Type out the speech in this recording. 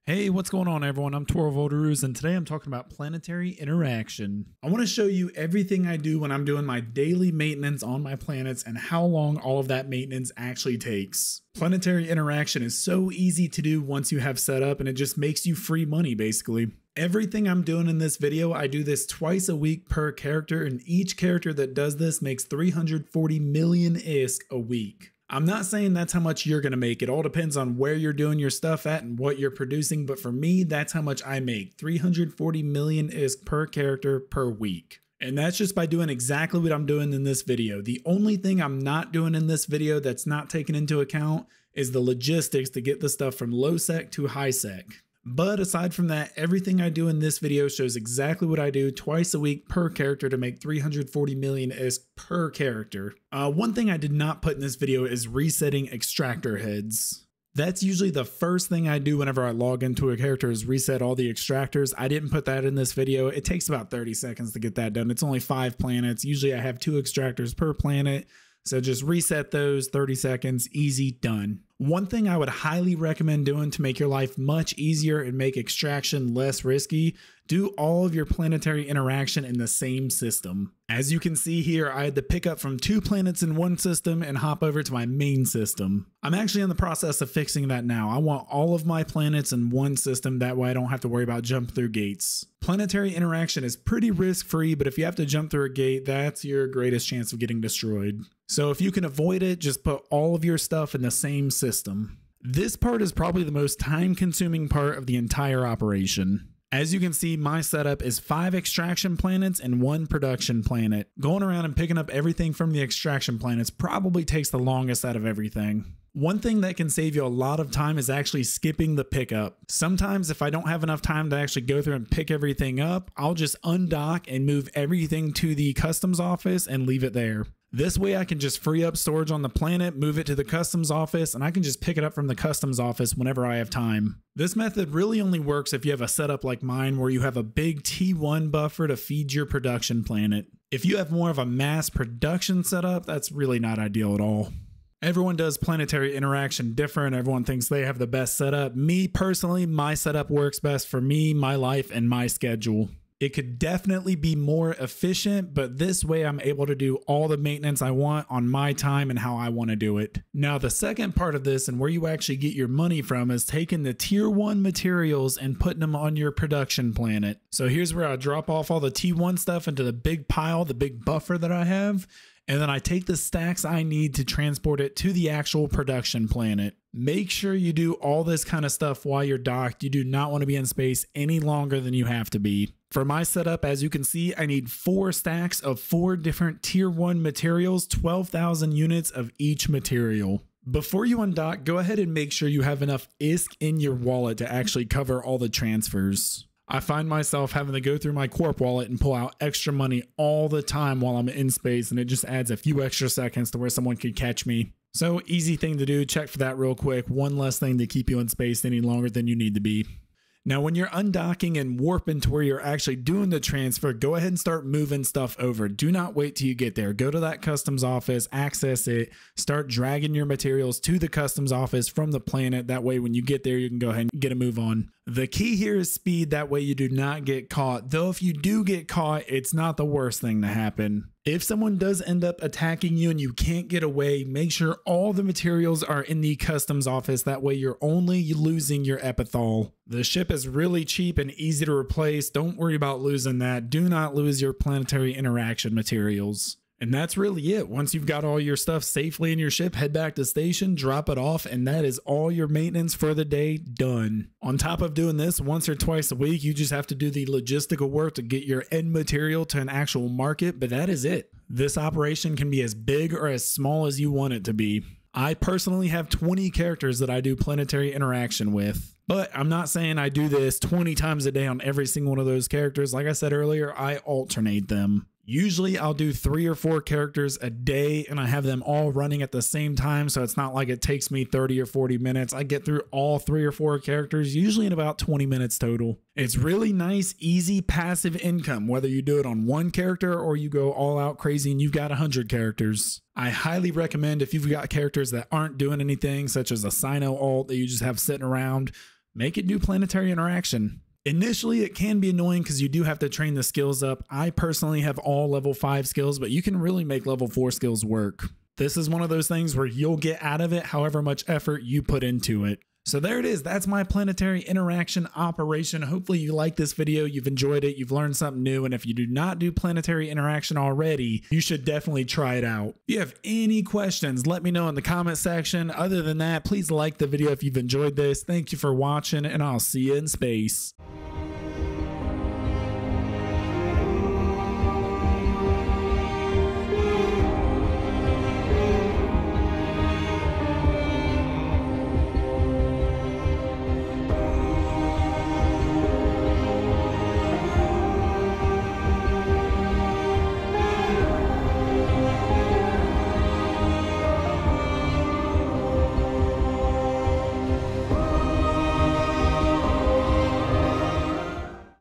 Hey, what's going on everyone? I'm Toro Volderus and today I'm talking about planetary interaction. I want to show you everything I do when I'm doing my daily maintenance on my planets and how long all of that maintenance actually takes. Planetary interaction is so easy to do once you have set up, and it just makes you free money basically. Everything I'm doing in this video, I do this twice a week per character, and each character that does this makes 340 million ISK a week. I'm not saying that's how much you're going to make. It all depends on where you're doing your stuff at and what you're producing. But for me, that's how much I make. 340 million ISK per character per week. And that's just by doing exactly what I'm doing in this video. The only thing I'm not doing in this video that's not taken into account is the logistics to get the stuff from low sec to high sec. But aside from that, everything I do in this video shows exactly what I do twice a week per character to make 340 million ISK per character. One thing I did not put in this video is resetting extractor heads. That's usually the first thing I do whenever I log into a character is reset all the extractors. I didn't put that in this video. It takes about 30 seconds to get that done. It's only 5 planets. Usually I have 2 extractors per planet. So just reset those, 30 seconds, easy, done. One thing I would highly recommend doing to make your life much easier and make extraction less risky, do all of your planetary interaction in the same system. As you can see here, I had to pick up from 2 planets in one system and hop over to my main system. I'm actually in the process of fixing that now. I want all of my planets in one system, that way I don't have to worry about jumping through gates. Planetary interaction is pretty risk-free, but if you have to jump through a gate, that's your greatest chance of getting destroyed. So if you can avoid it, just put all of your stuff in the same system. This part is probably the most time-consuming part of the entire operation. As you can see, my setup is 5 extraction planets and 1 production planet. Going around and picking up everything from the extraction planets probably takes the longest out of everything. One thing that can save you a lot of time is actually skipping the pickup. Sometimes if I don't have enough time to actually go through and pick everything up, I'll just undock and move everything to the customs office and leave it there. This way I can just free up storage on the planet, move it to the customs office, and I can just pick it up from the customs office whenever I have time. This method really only works if you have a setup like mine where you have a big T1 buffer to feed your production planet. If you have more of a mass production setup, that's really not ideal at all. Everyone does planetary interaction different. Everyone thinks they have the best setup. Me personally, my setup works best for me, my life, and my schedule. It could definitely be more efficient, but this way I'm able to do all the maintenance I want on my time and how I want to do it. Now, the second part of this and where you actually get your money from is taking the tier 1 materials and putting them on your production planet. So here's where I drop off all the T1 stuff into the big pile, the big buffer that I have. And then I take the stacks I need to transport it to the actual production planet. Make sure you do all this kind of stuff while you're docked. You do not want to be in space any longer than you have to be. For my setup, as you can see, I need 4 stacks of 4 different tier 1 materials, 12,000 units of each material. Before you undock, go ahead and make sure you have enough ISK in your wallet to actually cover all the transfers. I find myself having to go through my corp wallet and pull out extra money all the time while I'm in space, and it just adds a few extra seconds to where someone could catch me. So easy thing to do, check for that real quick. One less thing to keep you in space any longer than you need to be. Now, when you're undocking and warping to where you're actually doing the transfer, go ahead and start moving stuff over. Do not wait till you get there. Go to that customs office, access it, start dragging your materials to the customs office from the planet. That way, when you get there, you can go ahead and get a move on. The key here is speed. That way you do not get caught. Though if you do get caught, it's not the worst thing to happen. If someone does end up attacking you and you can't get away, make sure all the materials are in the customs office. That way you're only losing your epithal. The ship is really cheap and easy to replace. Don't worry about losing that. Do not lose your planetary interaction materials. And that's really it. Once you've got all your stuff safely in your ship, head back to station, drop it off, and that is all your maintenance for the day done. On top of doing this once or twice a week, you just have to do the logistical work to get your end material to an actual market, but that is it. This operation can be as big or as small as you want it to be. I personally have 20 characters that I do planetary interaction with. But I'm not saying I do this 20 times a day on every single one of those characters. Like I said earlier, I alternate them. Usually I'll do 3 or 4 characters a day and I have them all running at the same time. So it's not like it takes me 30 or 40 minutes. I get through all 3 or 4 characters, usually in about 20 minutes total. It's really nice, easy, passive income, whether you do it on 1 character or you go all out crazy and you've got 100 characters. I highly recommend if you've got characters that aren't doing anything, such as a Sino alt that you just have sitting around, make it do planetary interaction. Initially, it can be annoying because you do have to train the skills up. I personally have all level 5 skills, but you can really make level 4 skills work. This is one of those things where you'll get out of it however much effort you put into it. So there it is. That's my planetary interaction operation. Hopefully you like this video. You've enjoyed it. You've learned something new. And if you do not do planetary interaction already, you should definitely try it out. If you have any questions, let me know in the comment section. Other than that, please like the video if you've enjoyed this. Thank you for watching, and I'll see you in space.